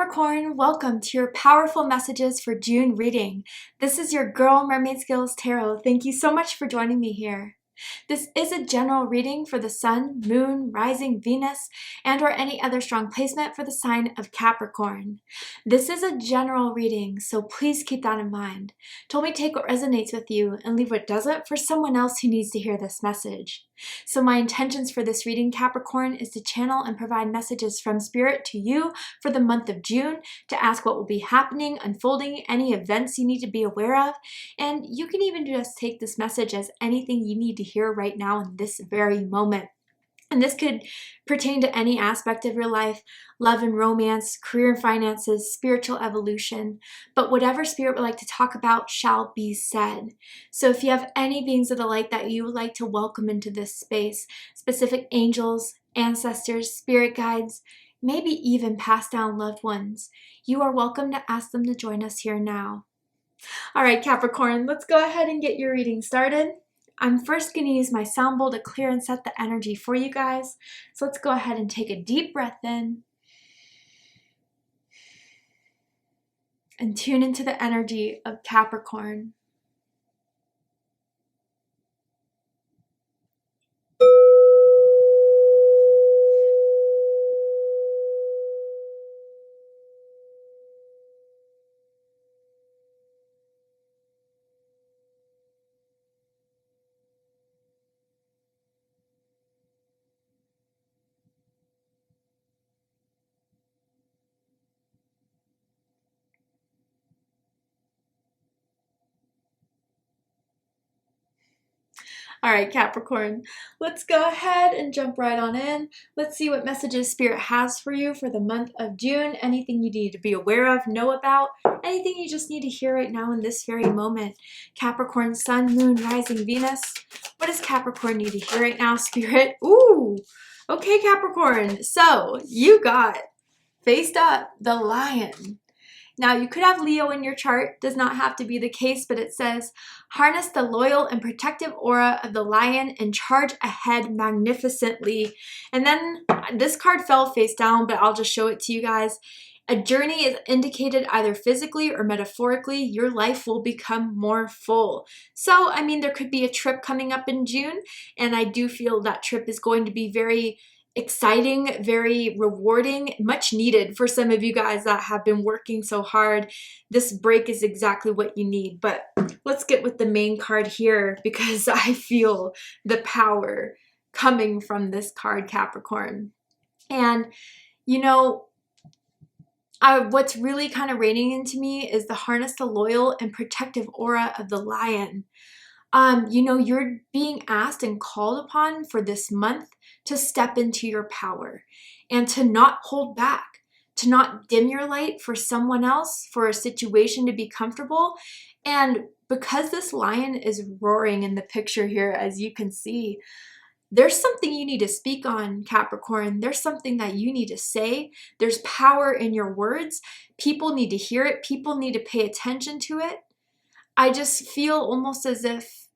Capricorn, welcome to your powerful messages for June reading. This is your girl Mermaid Skills Tarot. Thank you so much for joining me here. This is a general reading for the Sun, Moon, Rising, Venus, and or any other strong placement for the sign of Capricorn. This is a general reading, so please keep that in mind. Don't take what resonates with you and leave what doesn't for someone else who needs to hear this message. So my intentions for this reading, Capricorn, is to channel and provide messages from Spirit to you for the month of June, to ask what will be happening, unfolding, any events you need to be aware of, and you can even just take this message as anything you need to hear right now in this very moment. And this could pertain to any aspect of your life, love and romance, career and finances, spiritual evolution. But whatever Spirit would like to talk about shall be said. So if you have any beings of the light that you would like to welcome into this space, specific angels, ancestors, spirit guides, maybe even passed down loved ones, you are welcome to ask them to join us here now. All right, Capricorn, let's go ahead and get your reading started. I'm first going to use my sound bowl to clear and set the energy for you guys. So let's go ahead and take a deep breath in and tune into the energy of Capricorn. All right, Capricorn, let's go ahead and jump right on in. Let's see what messages Spirit has for you for the month of June. Anything you need to be aware of, know about, anything you just need to hear right now in this very moment. Capricorn, Sun, Moon, Rising, Venus. What does Capricorn need to hear right now, Spirit? Ooh, okay, Capricorn. So you got faced up the Lion. Now, you could have Leo in your chart, does not have to be the case, but it says, harness the loyal and protective aura of the Lion and charge ahead magnificently. And then this card fell face down, but I'll just show it to you guys. A journey is indicated either physically or metaphorically. Your life will become more full. So, I mean, there could be a trip coming up in June, and I do feel that trip is going to be very exciting, very rewarding, much needed for some of you guys that have been working so hard. This break is exactly what you need. But let's get with the main card here, because I feel the power coming from this card, Capricorn. And you know, what's really kind of raining into me is the harness the loyal and protective aura of the Lion. You know, you're being asked and called upon for this month to step into your power and to not hold back, to not dim your light for someone else, for a situation to be comfortable. And because this Lion is roaring in the picture here, as you can see, there's something you need to speak on, Capricorn. There's something that you need to say. There's power in your words. People need to hear it. People need to pay attention to it. I just feel almost as if,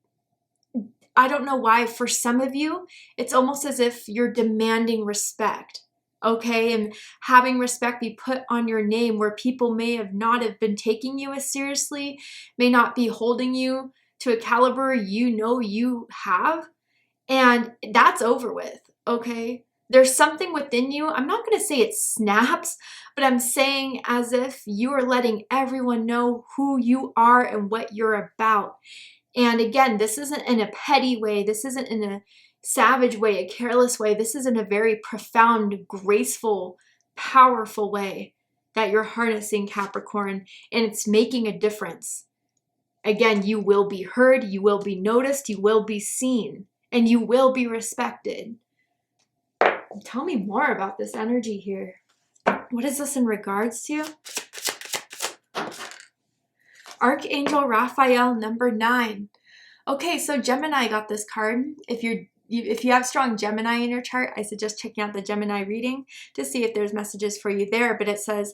I don't know why, for some of you, it's almost as if you're demanding respect, okay? And having respect be put on your name where people may have not have been taking you as seriously, may not be holding you to a caliber you know you have, and that's over with, okay? There's something within you. I'm not going to say it snaps, but I'm saying as if you are letting everyone know who you are and what you're about. And again, this isn't in a petty way. This isn't in a savage way, a careless way. This is in a very profound, graceful, powerful way that you're harnessing, Capricorn, and it's making a difference. Again, you will be heard, you will be noticed, you will be seen, and you will be respected. Tell me more about this energy here. What is this in regards to? Archangel Raphael, number 9. Okay, so Gemini got this card. If you have strong Gemini in your chart, I suggest checking out the Gemini reading to see if there's messages for you there. But it says,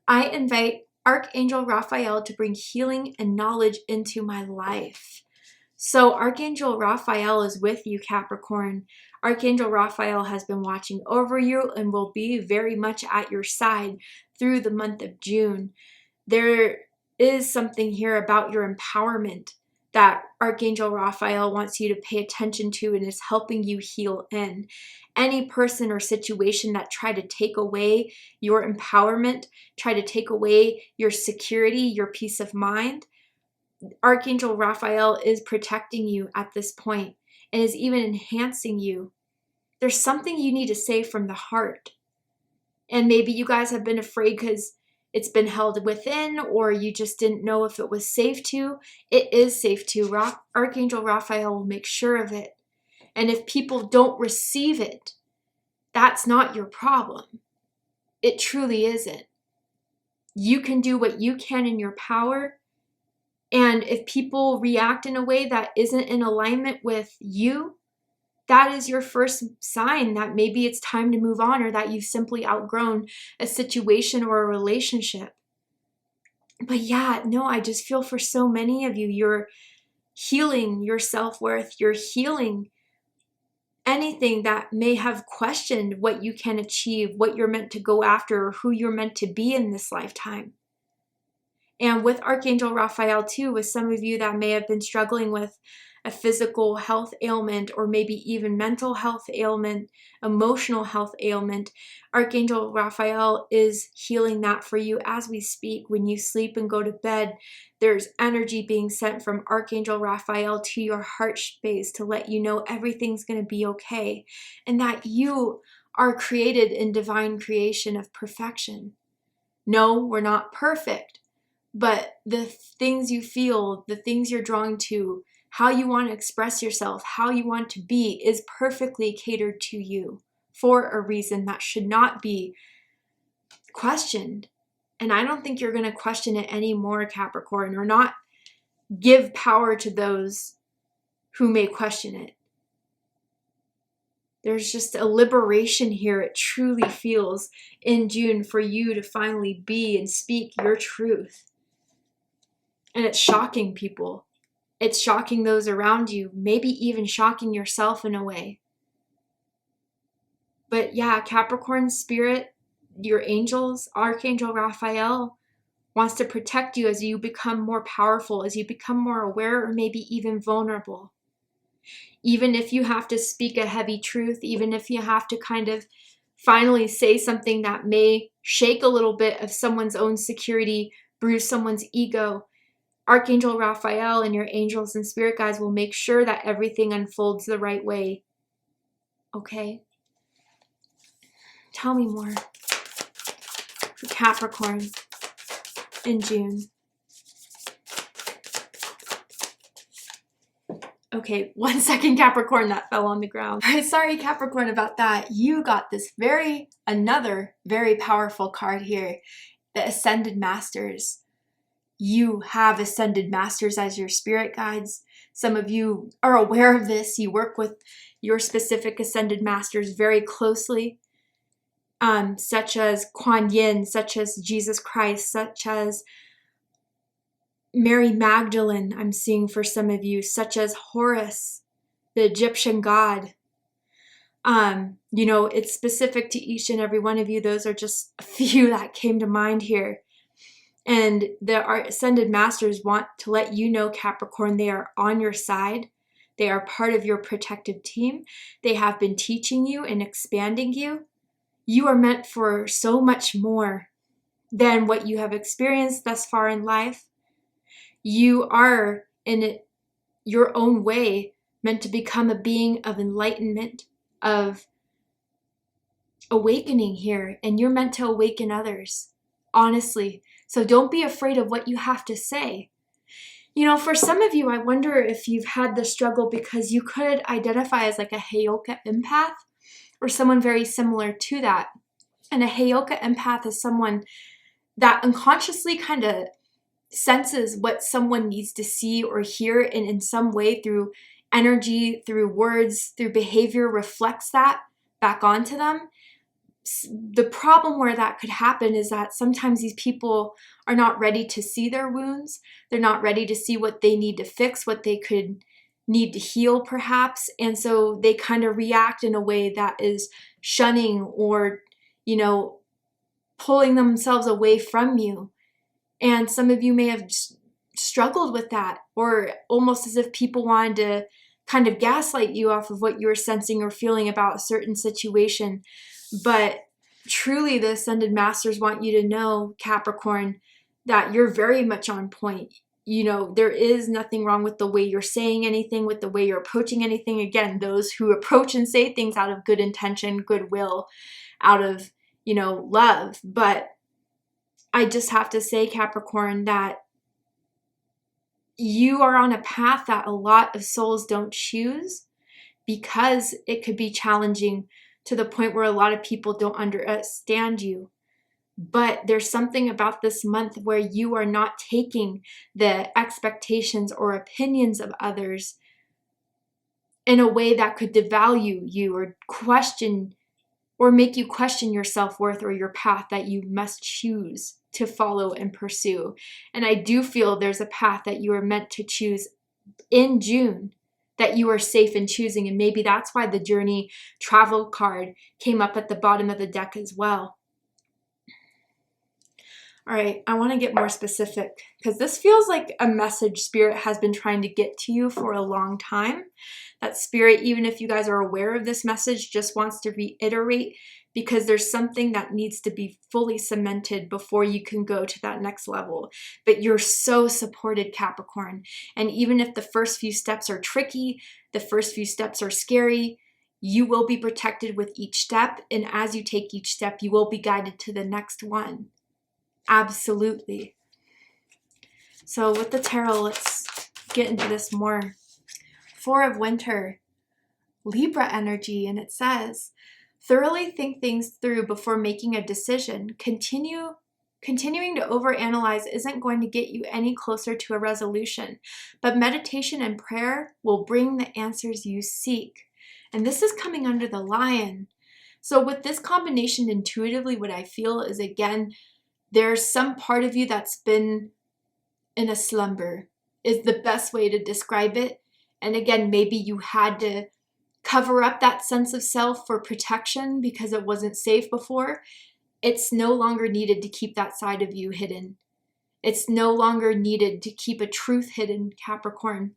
I invite Archangel Raphael to bring healing and knowledge into my life. So Archangel Raphael is with you, Capricorn. Archangel Raphael has been watching over you and will be very much at your side through the month of June. There is something here about your empowerment that Archangel Raphael wants you to pay attention to and is helping you heal in. Any person or situation that try to take away your empowerment, try to take away your security, your peace of mind, Archangel Raphael is protecting you at this point and is even enhancing you. There's something you need to say from the heart. And maybe you guys have been afraid because it's been held within, or you just didn't know if it was safe to. It is safe to. Archangel Raphael will make sure of it. And if people don't receive it, that's not your problem. It truly isn't. You can do what you can in your power. And if people react in a way that isn't in alignment with you, that is your first sign that maybe it's time to move on, or that you've simply outgrown a situation or a relationship. But yeah, no, I just feel for so many of you, you're healing your self-worth. You're healing anything that may have questioned what you can achieve, what you're meant to go after, or who you're meant to be in this lifetime. And with Archangel Raphael too, with some of you that may have been struggling with a physical health ailment, or maybe even mental health ailment, emotional health ailment, Archangel Raphael is healing that for you as we speak. When you sleep and go to bed, there's energy being sent from Archangel Raphael to your heart space to let you know everything's going to be okay, and that you are created in divine creation of perfection. No, we're not perfect, but the things you feel, the things you're drawn to, how you want to express yourself, how you want to be, is perfectly catered to you for a reason that should not be questioned. And I don't think you're going to question it anymore, Capricorn, or not give power to those who may question it. There's just a liberation here. It truly feels in June for you to finally be and speak your truth. And it's shocking people. It's shocking those around you, maybe even shocking yourself in a way. But yeah, Capricorn spirit, your angels, Archangel Raphael wants to protect you as you become more powerful, as you become more aware, or maybe even vulnerable. Even if you have to speak a heavy truth, even if you have to kind of finally say something that may shake a little bit of someone's own security, bruise someone's ego, Archangel Raphael and your angels and spirit guides will make sure that everything unfolds the right way. Okay? Tell me more. For Capricorn in June. Okay, 1 second, Capricorn, that fell on the ground. All right, sorry, Capricorn, about that. You got this another very powerful card here, the Ascended Masters. You have Ascended Masters as your spirit guides. Some of you are aware of this. You work with your specific Ascended Masters very closely, such as Kuan Yin, such as Jesus Christ, such as Mary Magdalene, I'm seeing for some of you, such as Horus, the Egyptian god. It's specific to each and every one of you. Those are just a few that came to mind here. And the Ascended Masters want to let you know, Capricorn, they are on your side. They are part of your protective team. They have been teaching you and expanding you. You are meant for so much more than what you have experienced thus far in life. You are, in your own way, meant to become a being of enlightenment, of awakening here. And you're meant to awaken others, honestly. So don't be afraid of what you have to say. For some of you, I wonder if you've had the struggle because you could identify as like a Heyoka empath or someone very similar to that. And a Heyoka empath is someone that unconsciously kind of senses what someone needs to see or hear, and in some way through energy, through words, through behavior, reflects that back onto them. The problem where that could happen is that sometimes these people are not ready to see their wounds. They're not ready to see what they need to fix, what they could need to heal perhaps. And so they kind of react in a way that is shunning or, you know, pulling themselves away from you. And some of you may have struggled with that, or almost as if people wanted to kind of gaslight you off of what you were sensing or feeling about a certain situation. But truly, the Ascended Masters want you to know, Capricorn, that you're very much on point. You know, there is nothing wrong with the way you're saying anything, with the way you're approaching anything. Again, those who approach and say things out of good intention, goodwill, out of, you know, love. But I just have to say, Capricorn, that you are on a path that a lot of souls don't choose because it could be challenging to the point where a lot of people don't understand you. But there's something about this month where you are not taking the expectations or opinions of others in a way that could devalue you or question or make you question your self-worth or your path that you must choose to follow and pursue. And I do feel there's a path that you are meant to choose in June that you are safe in choosing. And maybe that's why the journey travel card came up at the bottom of the deck as well. All right, I want to get more specific because this feels like a message Spirit has been trying to get to you for a long time. That Spirit, even if you guys are aware of this message, just wants to reiterate because there's something that needs to be fully cemented before you can go to that next level. But you're so supported, Capricorn. And even if the first few steps are tricky, the first few steps are scary, you will be protected with each step. And as you take each step, you will be guided to the next one. Absolutely. So with the tarot, let's get into this more. Four of Winter, Libra energy, and it says, thoroughly think things through before making a decision. Continuing to overanalyze isn't going to get you any closer to a resolution, but meditation and prayer will bring the answers you seek. And this is coming under the Lion. So with this combination, intuitively, what I feel is, again, there's some part of you that's been in a slumber, is the best way to describe it. And again, maybe you had to cover up that sense of self for protection because it wasn't safe before. It's no longer needed to keep that side of you hidden. It's no longer needed to keep a truth hidden, Capricorn.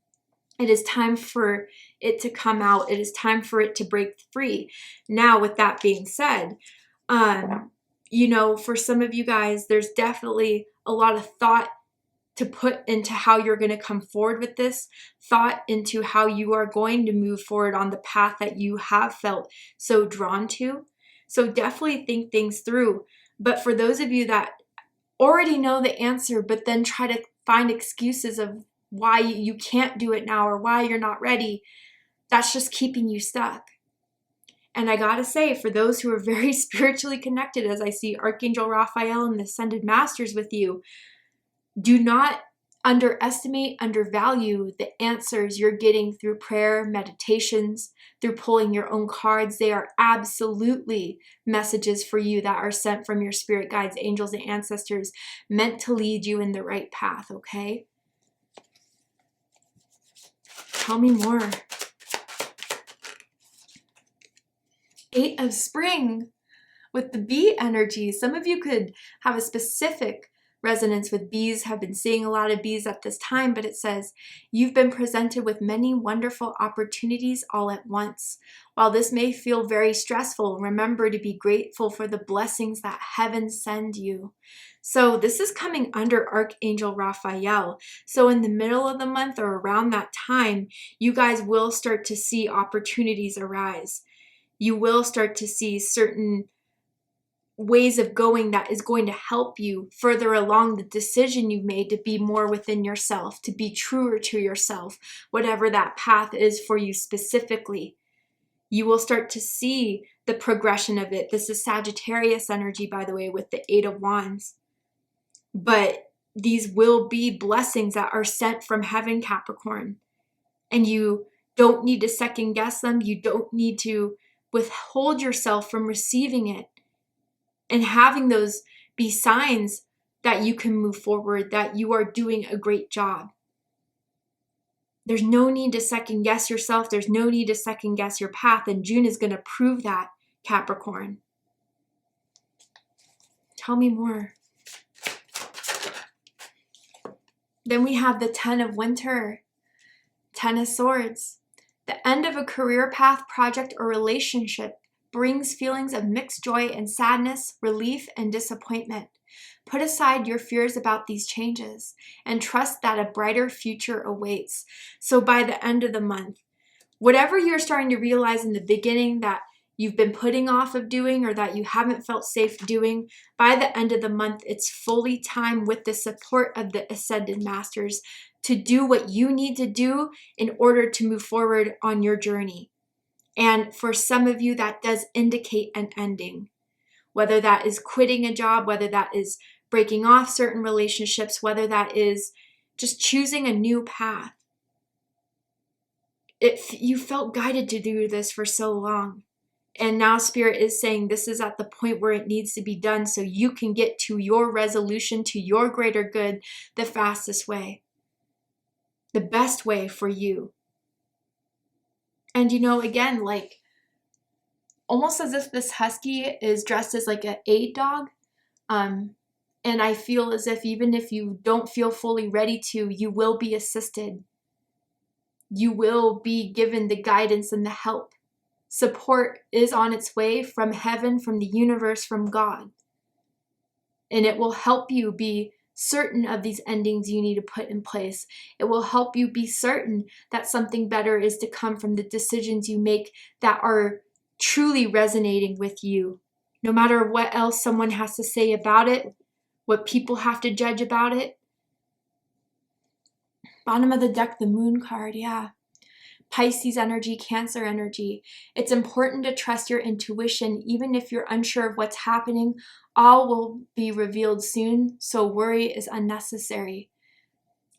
It is time for it to come out. It is time for it to break free. Now, with that being said, you know, for some of you guys, there's definitely a lot of thought to put into how you're going to come forward with this, thought into how you are going to move forward on the path that you have felt so drawn to. So definitely think things through. But for those of you that already know the answer, but then try to find excuses of why you can't do it now or why you're not ready, that's just keeping you stuck. And I gotta say, for those who are very spiritually connected, as I see Archangel Raphael and the Ascended Masters with you, do not underestimate, undervalue the answers you're getting through prayer, meditations, through pulling your own cards. They are absolutely messages for you that are sent from your spirit guides, angels, and ancestors, meant to lead you in the right path, okay? Tell me more. Eight of Spring with the bee energy. Some of you could have a specific resonance with bees, have been seeing a lot of bees at this time, but it says, you've been presented with many wonderful opportunities all at once. While this may feel very stressful, remember to be grateful for the blessings that heaven send you. So this is coming under Archangel Raphael. So in the middle of the month or around that time, you guys will start to see opportunities arise. You will start to see certain ways of going that is going to help you further along the decision you've made to be more within yourself, to be truer to yourself, whatever that path is for you specifically. You will start to see the progression of it. This is Sagittarius energy, by the way, with the Eight of Wands. But these will be blessings that are sent from heaven, Capricorn. And you don't need to second guess them. You don't need to withhold yourself from receiving it. And having those be signs that you can move forward, that you are doing a great job. There's no need to second guess yourself. There's no need to second guess your path. And June is going to prove that, Capricorn. Tell me more. Then we have the 10 of Winter, 10 of Swords. The end of a career path, project, or relationship brings feelings of mixed joy and sadness, relief, and disappointment. Put aside your fears about these changes and trust that a brighter future awaits. So by the end of the month, whatever you're starting to realize in the beginning that you've been putting off of doing or that you haven't felt safe doing, by the end of the month, it's fully time with the support of the Ascended Masters to do what you need to do in order to move forward on your journey. And for some of you, that does indicate an ending, whether that is quitting a job, whether that is breaking off certain relationships, whether that is just choosing a new path. You felt guided to do this for so long. And now Spirit is saying this is at the point where it needs to be done so you can get to your resolution, to your greater good, the fastest way. The best way for you. And again, like almost as if this husky is dressed as like an aid dog. And I feel as if even if you don't feel fully ready to, you will be assisted. You will be given the guidance and the help. Support is on its way from heaven, from the universe, from God. And it will help you be certain of these endings you need to put in place. It will help you be certain that something better is to come from the decisions you make that are truly resonating with you. No matter what else someone has to say about it, what people have to judge about it. Bottom of the deck, the Moon card, yeah. Pisces energy, Cancer energy. It's important to trust your intuition, even if you're unsure of what's happening. All will be revealed soon, so worry is unnecessary.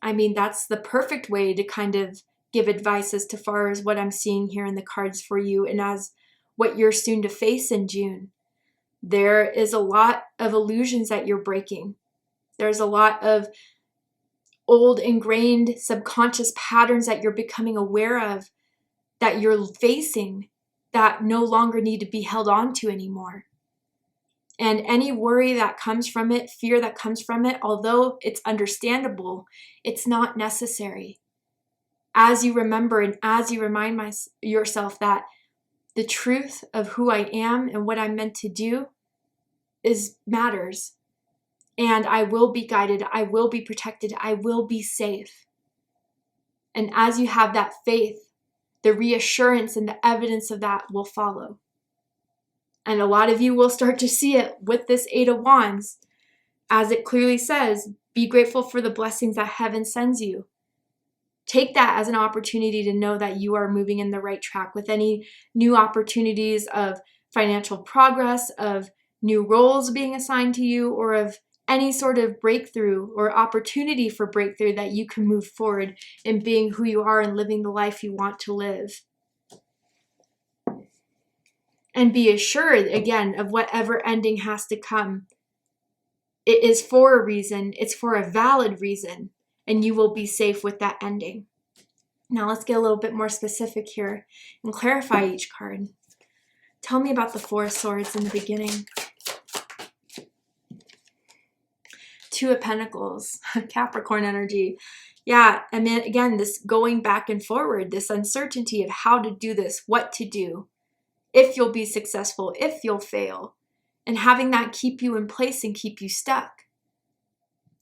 I mean, that's the perfect way to kind of give advice as to far as what I'm seeing here in the cards for you and as what you're soon to face in June. There is a lot of illusions that you're breaking. There's a lot of old ingrained subconscious patterns that you're becoming aware of, that you're facing, that no longer need to be held on to anymore. And any worry that comes from it, fear that comes from it, although it's understandable, it's not necessary. As you remember and as you remind yourself that the truth of who I am and what I'm meant to do matters. And I will be guided, I will be protected, I will be safe. And as you have that faith, the reassurance and the evidence of that will follow. And a lot of you will start to see it with this Eight of Wands. As it clearly says, be grateful for the blessings that heaven sends you. Take that as an opportunity to know that you are moving in the right track with any new opportunities of financial progress, of new roles being assigned to you, or of any sort of breakthrough or opportunity for breakthrough that you can move forward in being who you are and living the life you want to live. And be assured, again, of whatever ending has to come. It is for a reason. It's for a valid reason. And you will be safe with that ending. Now let's get a little bit more specific here and clarify each card. Tell me about the Four of Swords in the beginning. Two of Pentacles, Capricorn energy. Yeah, I mean, again, this going back and forward, this uncertainty of how to do this, what to do, if you'll be successful, if you'll fail, and having that keep you in place and keep you stuck.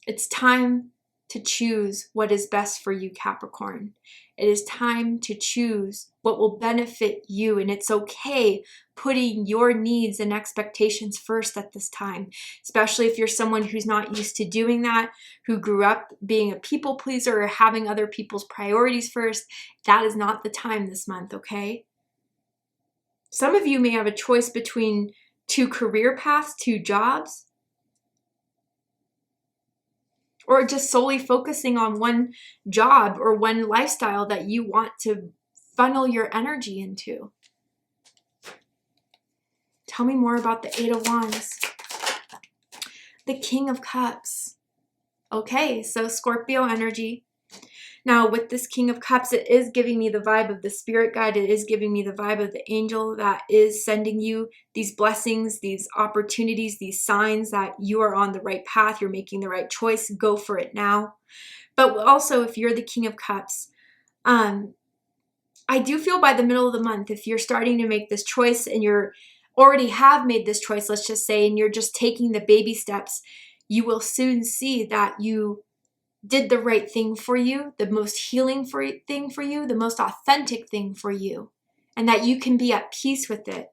It's time to choose what is best for you, Capricorn. It is time to choose what will benefit you, and it's okay putting your needs and expectations first at this time, especially if you're someone who's not used to doing that, who grew up being a people pleaser or having other people's priorities first. That is not the time this month, okay? Some of you may have a choice between two career paths, two jobs, or just solely focusing on one job or one lifestyle that you want to funnel your energy into. Tell me more about the Eight of Wands. The King of Cups. Okay, so Scorpio energy. Now, with this King of Cups, it is giving me the vibe of the spirit guide. It is giving me the vibe of the angel that is sending you these blessings, these opportunities, these signs that you are on the right path. You're making the right choice. Go for it now. But also, if you're the King of Cups, I do feel by the middle of the month, if you're starting to make this choice and you're already have made this choice, let's just say, and you're just taking the baby steps, you will soon see that you did the right thing for you, the most healing thing for you, the most authentic thing for you, and that you can be at peace with it.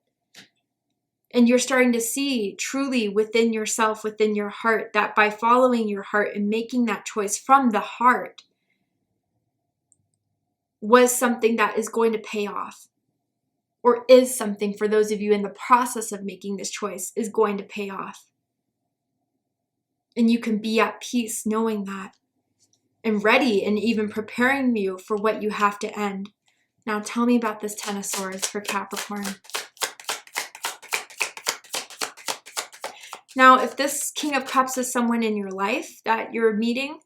And you're starting to see truly within yourself, within your heart, that by following your heart and making that choice from the heart was something that is going to pay off, or is something for those of you in the process of making this choice is going to pay off. And you can be at peace knowing that, and ready and even preparing you for what you have to end. Now tell me about this Ten of Swords for Capricorn. Now, if this King of Cups is someone in your life that you're meeting,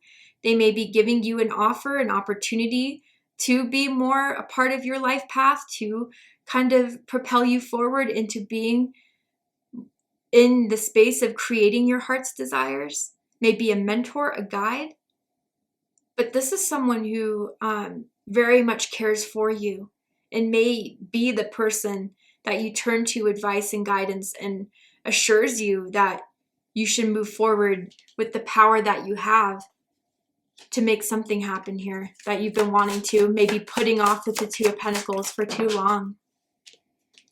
they may be giving you an offer, an opportunity to be more a part of your life path, to kind of propel you forward into being in the space of creating your heart's desires. Maybe a mentor, a guide. But this is someone who very much cares for you and may be the person that you turn to advice and guidance and assures you that you should move forward with the power that you have to make something happen here that you've been wanting to, maybe putting off with the Two of Pentacles for too long.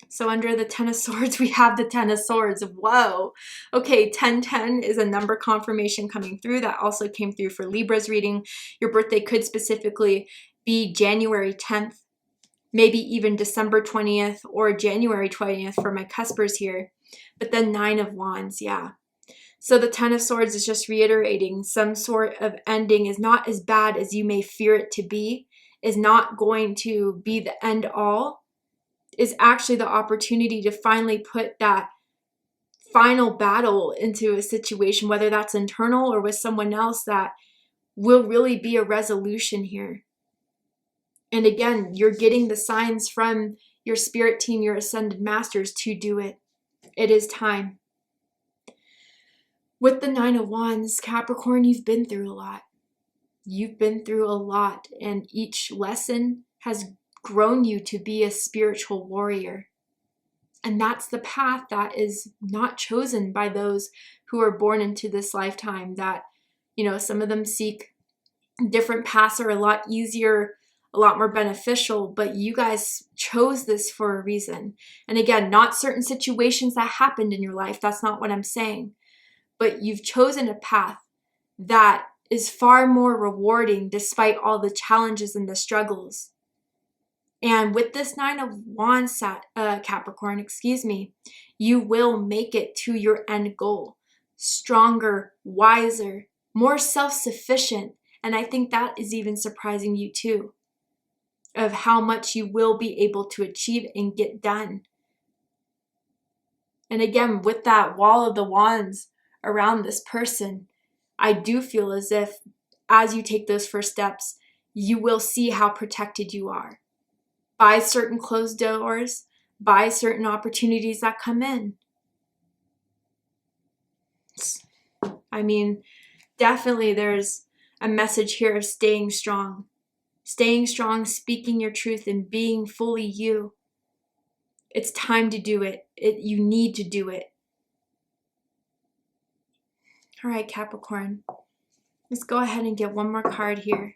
So under the Ten of Swords, we have the Ten of Swords. Whoa. Okay, 1010 is a number confirmation coming through. That also came through for Libra's reading. Your birthday could specifically be January 10th, maybe even December 20th or January 20th for my cuspers here. But then 9 of Wands, yeah. So the Ten of Swords is just reiterating some sort of ending is not as bad as you may fear it to be, is not going to be the end all, is actually the opportunity to finally put that final battle into a situation, whether that's internal or with someone else, that will really be a resolution here. And again, you're getting the signs from your spirit team, your ascended masters, to do it. It is time. With the 9 of Wands, Capricorn, you've been through a lot. You've been through a lot, and each lesson has grown you to be a spiritual warrior. And that's the path that is not chosen by those who are born into this lifetime. That, you know, some of them seek different paths are a lot easier, a lot more beneficial, but you guys chose this for a reason. And again, not certain situations that happened in your life. That's not what I'm saying. But you've chosen a path that is far more rewarding despite all the challenges and the struggles. And with this 9 of Wands, Capricorn, you will make it to your end goal. Stronger, wiser, more self-sufficient. And I think that is even surprising you too, of how much you will be able to achieve and get done. And again, with that wall of the wands around this person, I do feel as if as you take those first steps, you will see how protected you are by certain closed doors, by certain opportunities that come in. I mean, definitely there's a message here of staying strong, speaking your truth and being fully you. It's time to do it. You need to do it. All right, Capricorn, let's go ahead and get one more card here.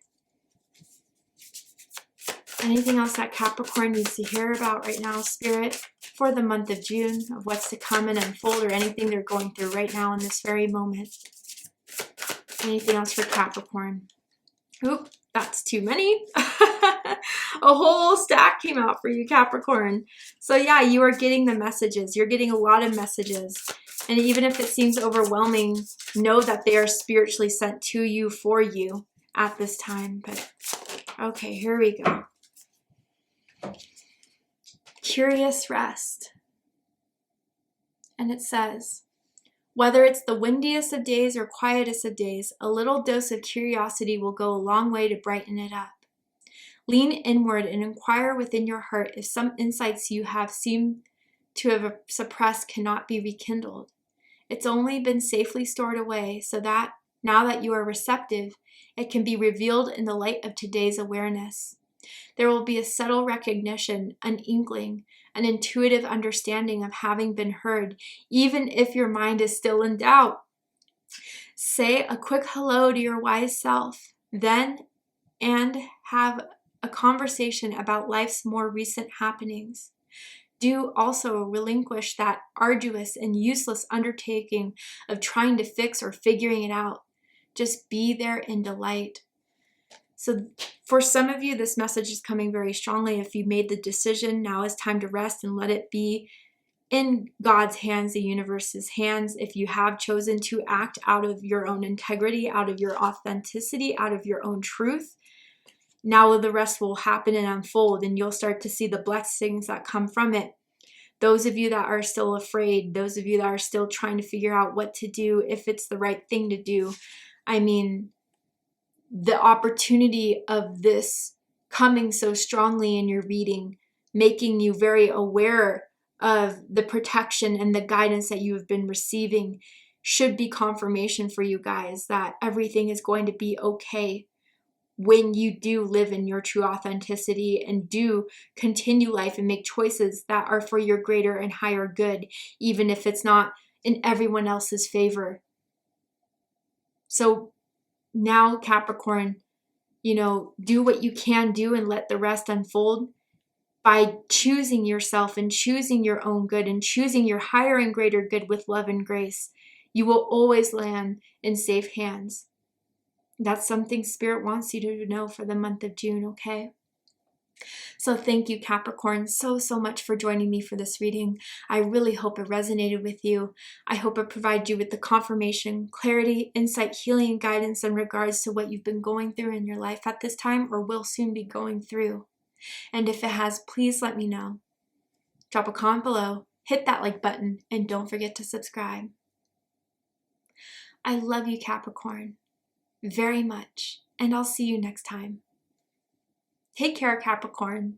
Anything else that Capricorn needs to hear about right now, Spirit, for the month of June, of what's to come and unfold, or anything they're going through right now in this very moment? Anything else for Capricorn? Oop, that's too many. A whole stack came out for you, Capricorn. So yeah, you are getting the messages. You're getting a lot of messages. And even if it seems overwhelming, know that they are spiritually sent to you for you at this time. But okay, here we go. Curious rest. And it says, Whether it's the windiest of days or quietest of days, a little dose of curiosity will go a long way to brighten it up. Lean inward and inquire within your heart if some insights you have seemed to have suppressed cannot be rekindled. It's only been safely stored away so that now that you are receptive, it can be revealed in the light of today's awareness. There will be a subtle recognition, an inkling, an intuitive understanding of having been heard, even if your mind is still in doubt. Say a quick hello to your wise self, then, and have a conversation about life's more recent happenings. Do also relinquish that arduous and useless undertaking of trying to fix or figuring it out. Just be there in delight. So for some of you, this message is coming very strongly. If you made the decision, now is time to rest and let it be in God's hands, the universe's hands. If you have chosen to act out of your own integrity, out of your authenticity, out of your own truth, now the rest will happen and unfold, and you'll start to see the blessings that come from it. Those of you that are still afraid, those of you that are still trying to figure out what to do, if it's the right thing to do, I mean, the opportunity of this coming so strongly in your reading, making you very aware of the protection and the guidance that you have been receiving, should be confirmation for you guys that everything is going to be okay when you do live in your true authenticity and do continue life and make choices that are for your greater and higher good, even if it's not in everyone else's favor. So now, Capricorn, do what you can do and let the rest unfold by choosing yourself and choosing your own good and choosing your higher and greater good with love and grace. You will always land in safe hands. That's something Spirit wants you to know for the month of June, okay? So thank you, Capricorn, so much for joining me for this reading. I really hope it resonated with you. I hope it provided you with the confirmation, clarity, insight, healing, and guidance in regards to what you've been going through in your life at this time or will soon be going through. And if it has, please let me know. Drop a comment below, hit that like button, and don't forget to subscribe. I love you, Capricorn, very much, and I'll see you next time. Take care, Capricorn.